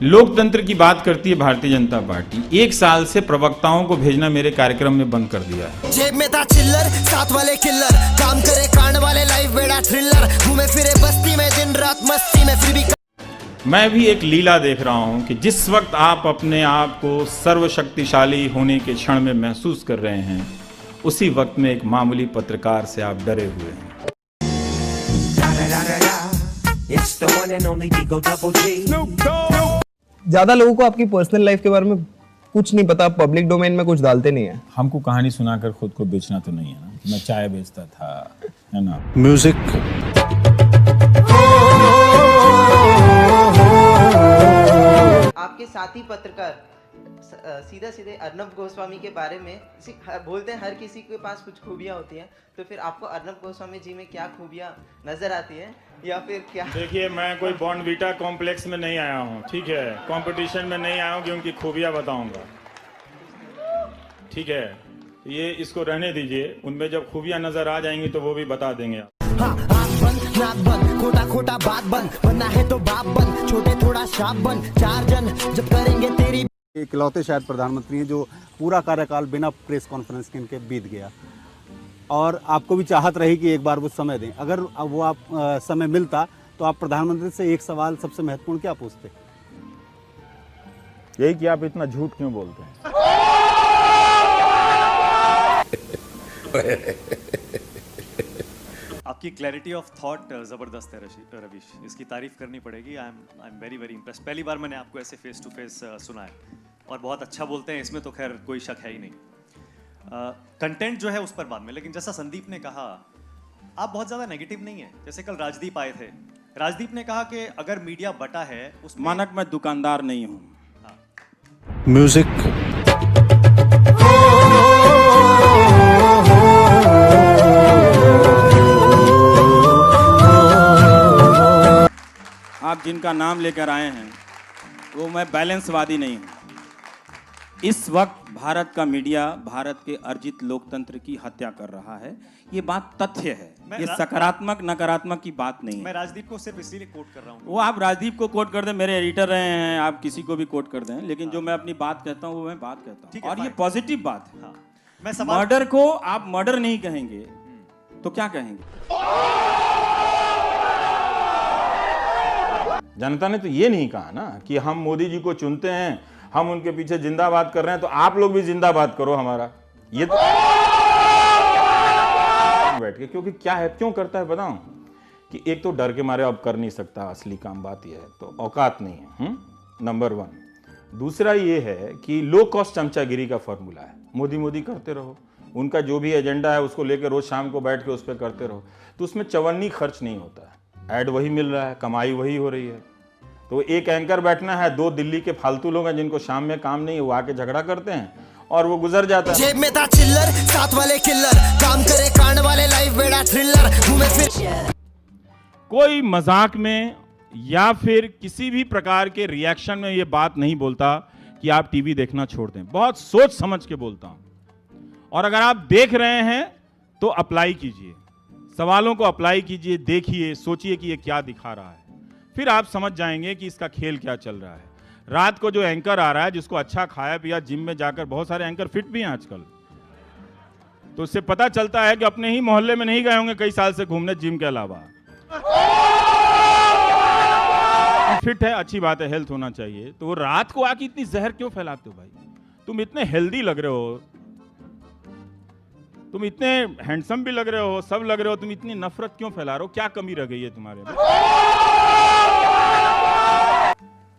लोकतंत्र की बात करती है भारतीय जनता पार्टी। 1 साल से प्रवक्ताओं को भेजना मेरे कार्यक्रम में बंद कर दिया है। जेब में था चिल्लर, साथ वाले किल्लर, काम करे कांड वाले, लाइफ बेड़ा थ्रिलर, घूमे फिरे बस्ती में दिन रात मस्ती में, फिर भी मैं भी एक लीला देख रहा हूं कि जिस वक्त आप अपने आप को सर्वशक्तिशाली होने के क्षण में महसूस कर रहे हैं, उसी वक्त में एक मामूली पत्रकार से आप डरे हुए हैं। ज्यादा लोगों को आपकी पर्सनल लाइफ के बारे में कुछ नहीं पता, पब्लिक डोमेन में कुछ डालते नहीं है। हमको कहानी सुनाकर खुद को बेचना तो नहीं है ना कि मैं चाय बेचता था, है ना। म्यूजिक आपके साथी पत्रकार सीधा सीधे अर्नब गोस्वामी के बारे में बोलते हैं, हर किसी के पास कुछ खूबियां होती हैं, तो फिर आपको अर्नब गोस्वामी जी में क्या खूबियां नजर आती हैं या फिर क्या? देखिए, मैं कोई बॉर्नवीटा कॉम्प्लेक्स में नहीं आया हूँ, ठीक है। कंपटीशन में नहीं आया हूँ कि उनकी खूबियां बताऊंगा, ठीक है। ये इसको रहने दीजिए, उनमें जब खूबियां नजर आ जाएंगी तो वो भी बता देंगे। हाँ, आँख बंद, नाक बंद, खोटा खोटा बात बंद, बनना है तो बाप बंद, छोटे थोड़ा शाप बंद, 4 जन जब करेंगे तेरी। इकलौते शायद प्रधानमंत्री हैं जो पूरा कार्यकाल बिना प्रेस कॉन्फ्रेंस के इनके बीत गया, और आपको भी चाहत रही कि एक बार वो समय दें। अगर वो आप समय मिलता तो आप प्रधानमंत्री से एक सवाल सबसे महत्वपूर्ण क्या पूछते? यही कि आप इतना झूठ क्यों बोलते हैं। आपकी क्लैरिटी ऑफ थॉट ज़बरदस्त है रवीश, इसकी तारीफ करनी पड़ेगी। I am very very impress. पहली बार मैंने आपको ऐसे फेस टू फेस सुना है और बहुत अच्छा बोलते हैं, इसमें तो खैर कोई शक है ही नहीं। कंटेंट जो है उस पर बाद में, लेकिन जैसा संदीप ने कहा, आप बहुत ज़्यादा नेगेटिव नहीं है। जैसे कल राजदीप आए थे, राजदीप ने कहा कि अगर मीडिया बटा है उसमें मानक मैं दुकानदार नहीं हूँ। म्यूजिक आप जिनका नाम लेकर आए हैं वो मैं बैलेंसवादी नहीं हूँ। इस वक्त भारत का मीडिया भारत के अर्जित लोकतंत्र की हत्या कर रहा है, ये बात तथ्य है। ये सकारात्मक नकारात्मक की बात नहीं है। मैं राजदीप को सिर्फ इसीलिए कोट कर रहा हूँ। वो आप राजदीप को कोट कर दें, मेरे एडिटर रहे हैं, आप किसी को भी कोट कर दें, लेकिन जो मैं अपनी बात कहता हूँ वो मैं बात कहता हूँ, और ये पॉजिटिव बात है। मैं मर्डर को आप मर्डर नहीं कहेंगे तो क्या कहेंगे? जनता ने तो ये नहीं कहा ना कि हम मोदी जी को चुनते हैं, हम उनके पीछे जिंदाबाद कर रहे हैं, तो आप लोग भी जिंदाबाद करो हमारा। ये तो बैठ के, क्योंकि क्या है, क्यों करता है बताऊं कि एक तो डर के मारे अब कर नहीं सकता, असली काम बात यह है, तो औकात नहीं है, नंबर 1। दूसरा ये है कि लो कॉस्ट चमचागिरी का फॉर्मूला है, मोदी मोदी करते रहो, उनका जो भी एजेंडा है उसको लेकर रोज शाम को बैठ के उस पर करते रहो, तो उसमें चवन्नी खर्च नहीं होता है, ऐड वही मिल रहा है, कमाई वही हो रही है। तो एक एंकर बैठना है, 2 दिल्ली के फालतू लोग हैं जिनको शाम में काम नहीं है, वो आके झगड़ा करते हैं और वो गुजर जाता है। जेब में था चिल्लर, साथ वाले किल्लर, काम करे कांड वाले, लाइफ बेड़ा थ्रिलर, घूमे फिर। कोई मजाक में या फिर किसी भी प्रकार के रिएक्शन में ये बात नहीं बोलता कि आप टीवी देखना छोड़ दें, बहुत सोच समझ के बोलता हूं। और अगर आप देख रहे हैं तो अप्लाई कीजिए, सवालों को अप्लाई कीजिए, देखिए, सोचिए कि ये क्या दिखा रहा है, फिर आप समझ जाएंगे कि इसका खेल क्या चल रहा है। रात को जो एंकर आ रहा है, जिसको अच्छा खाया पिया, जिम में जाकर, बहुत सारे एंकर फिट भी हैं आजकल, तो उससे पता चलता है कि अपने ही मोहल्ले में नहीं गए होंगे कई साल से घूमने जिम के अलावा। फिट है, अच्छी बात है, हेल्थ होना चाहिए, तो वो रात को आके इतनी जहर क्यों फैलाते हो भाई? तुम इतने हेल्दी लग रहे हो, तुम इतने हैंडसम भी लग रहे हो, सब लग रहे हो, तुम इतनी नफरत क्यों फैला रहे हो? क्या कमी रह गई है तुम्हारे में?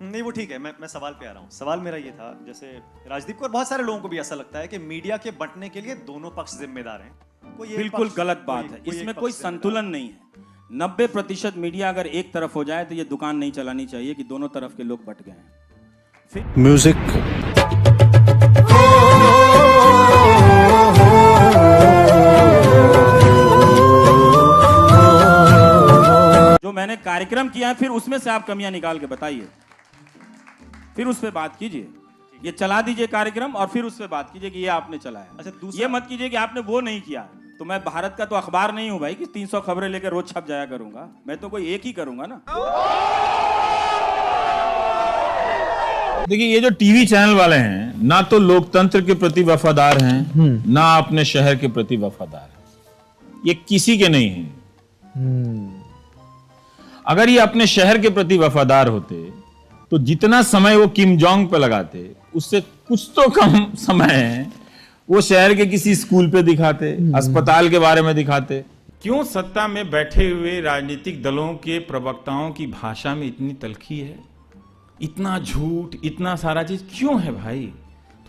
नहीं, वो ठीक है, मैं सवाल पे आ रहा हूँ। सवाल मेरा ये था, जैसे राजदीप को और बहुत सारे लोगों को भी ऐसा लगता है कि मीडिया के बंटने के लिए दोनों पक्ष जिम्मेदार हैं। बिल्कुल गलत बात है, इसमें कोई संतुलन नहीं है। 90% मीडिया अगर एक तरफ हो जाए तो ये दुकान नहीं चलानी चाहिए कि दोनों तरफ के लोग बट गए हैं। म्यूजिक जो मैंने कार्यक्रम किया है, फिर उसमें से आप कमियां निकाल के बताइए, फिर उस पर बात कीजिए। ये चला दीजिए कार्यक्रम और फिर उस पर बात कीजिए कि ये आपने चलाया। अच्छा, ये मत कीजिए कि आपने वो नहीं किया। तो मैं भारत का तो अखबार नहीं हूं भाई कि 300 खबरें लेकर रोज छप जाया करूंगा, मैं तो कोई एक ही करूंगा ना। देखिए ये जो टीवी चैनल वाले हैं ना तो लोकतंत्र के प्रति वफादार हैं ना अपने शहर के प्रति वफादार हैं, ये किसी के नहीं हैं। अगर ये अपने शहर के प्रति वफादार होते तो जितना समय वो किम जोंग पे लगाते उससे कुछ तो कम समय वो शहर के किसी स्कूल पे दिखाते, अस्पताल के बारे में दिखाते। क्यों सत्ता में बैठे हुए राजनीतिक दलों के प्रवक्ताओं की भाषा में इतनी तलखी है, इतना झूठ, इतना सारा चीज क्यों है भाई?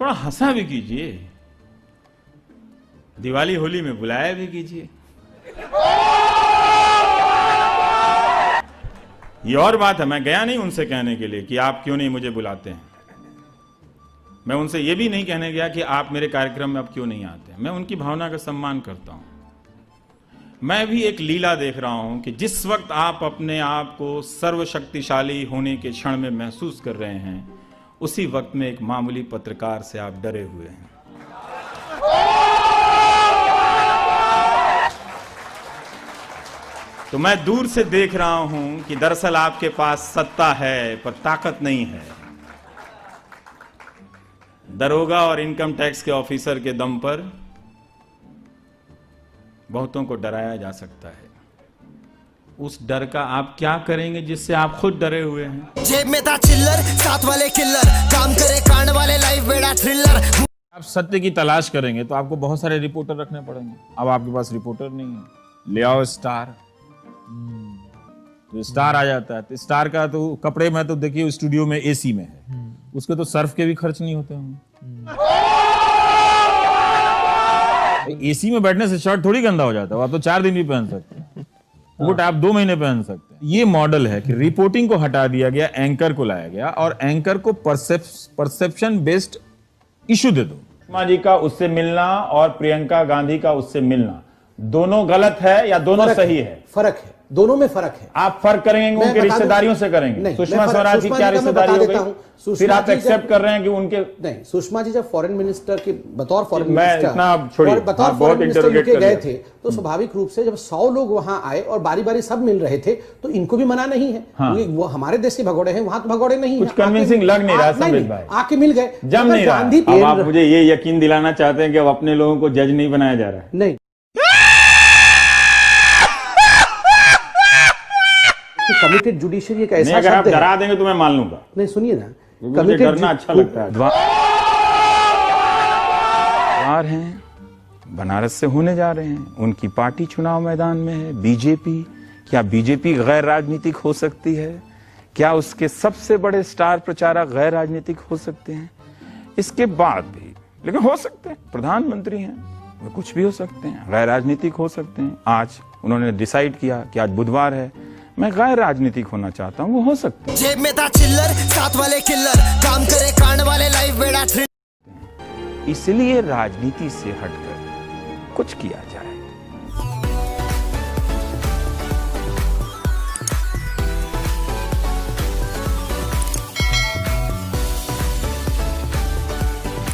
थोड़ा हंसा भी कीजिए, दिवाली होली में बुलाया भी कीजिए। ये और बात है, मैं गया नहीं उनसे कहने के लिए कि आप क्यों नहीं मुझे बुलाते हैं। मैं उनसे ये भी नहीं कहने गया कि आप मेरे कार्यक्रम में अब क्यों नहीं आते हैं। मैं उनकी भावना का सम्मान करता हूं। मैं भी एक लीला देख रहा हूं कि जिस वक्त आप अपने आप को सर्वशक्तिशाली होने के क्षण में महसूस कर रहे हैं, उसी वक्त में एक मामूली पत्रकार से आप डरे हुए हैं। तो मैं दूर से देख रहा हूं कि दरअसल आपके पास सत्ता है पर ताकत नहीं है। दरोगा और इनकम टैक्स के ऑफिसर के दम पर बहुतों को डराया जा सकता है। उस डर का आप क्या करेंगे जिससे आप खुद डरे हुए हैं? जेब में था चिल्लर, साथ वाले किल्लर, काम करे कांड वाले, लाइफ बेड़ा थ्रिलर। आप सत्य की तलाश करेंगे तो आपको बहुत सारे रिपोर्टर रखने पड़ेंगे। अब आपके पास रिपोर्टर नहीं है, ले आओ स्टार। तो स्टार आ जाता है। तो स्टार का तो कपड़े में तो देखिए स्टूडियो में एसी में है, उसके तो सर्फ के भी खर्च नहीं होते होंगे। एसी में बैठने से शर्ट थोड़ी गंदा हो जाता है, आप तो 4 दिन भी पहन सकते हैं, कोट आप 2 महीने पहन सकते हैं। ये मॉडल है कि रिपोर्टिंग को हटा दिया गया, एंकर को लाया गया और एंकर को परसेप्शन बेस्ड इशू दे दो। सुषमा जी का उससे मिलना और प्रियंका गांधी का उससे मिलना दोनों गलत है या दोनों सही है? फर्क है, दोनों में फर्क है। आप फर्क करेंगे उनके रिश्तेदारियों से करेंगे? सुषमा स्वराज की क्या रिश्तेदारी हो गई? फिर आप एक्सेप्ट कर रहे हैं कि उनके नहीं, सुषमा जी जब फॉरेन मिनिस्टर के बतौर फॉरेन मिनिस्टर बतौर फॉरेन मिनिस्टर यूके गए थे तो स्वाभाविक रूप से जब 100 लोग वहां आए और बारी बारी सब मिल रहे थे तो इनको भी मना नहीं है। हाँ। वो हमारे देश के भगोड़े हैं, वहां तो भगोड़े नहीं है। कुछ कन्विंसिंग लग नहीं रहा संबित भाई, आके मिल गए, जम नहीं रहा। अब आप मुझे ये यकीन दिलाना चाहते हैं कि अब अपने लोगों को जज नहीं बनाया जा रहा है? नहीं, कमिटेड जुडिशरी एक ऐसा अगर आप डरा देंगे तो मैं मान लूंगा। नहीं, सुनिए ना, मुझे डरना अच्छा लगता है। बाहर हैं, बनारस से होने जा रहे हैं, उनकी पार्टी चुनाव मैदान में है, बीजेपी। क्या बीजेपी गैर राजनीतिक हो सकती है? क्या उसके सबसे बड़े स्टार प्रचारक गैर राजनीतिक हो सकते हैं? इसके बाद भी लेकिन हो सकते हैं, प्रधानमंत्री हैं, वो कुछ भी हो सकते हैं, गैर राजनीतिक हो सकते हैं। आज उन्होंने डिसाइड किया कि आज बुधवार है, मैं गैर राजनीतिक होना चाहता हूं, वो हो सकता है। जेब में था चिल्लर, साथ वाले किल्लर, काम करे कांड वाले, लाइफ बेड़ा थ्रिलर। इसलिए राजनीति से हटकर कुछ किया जाए।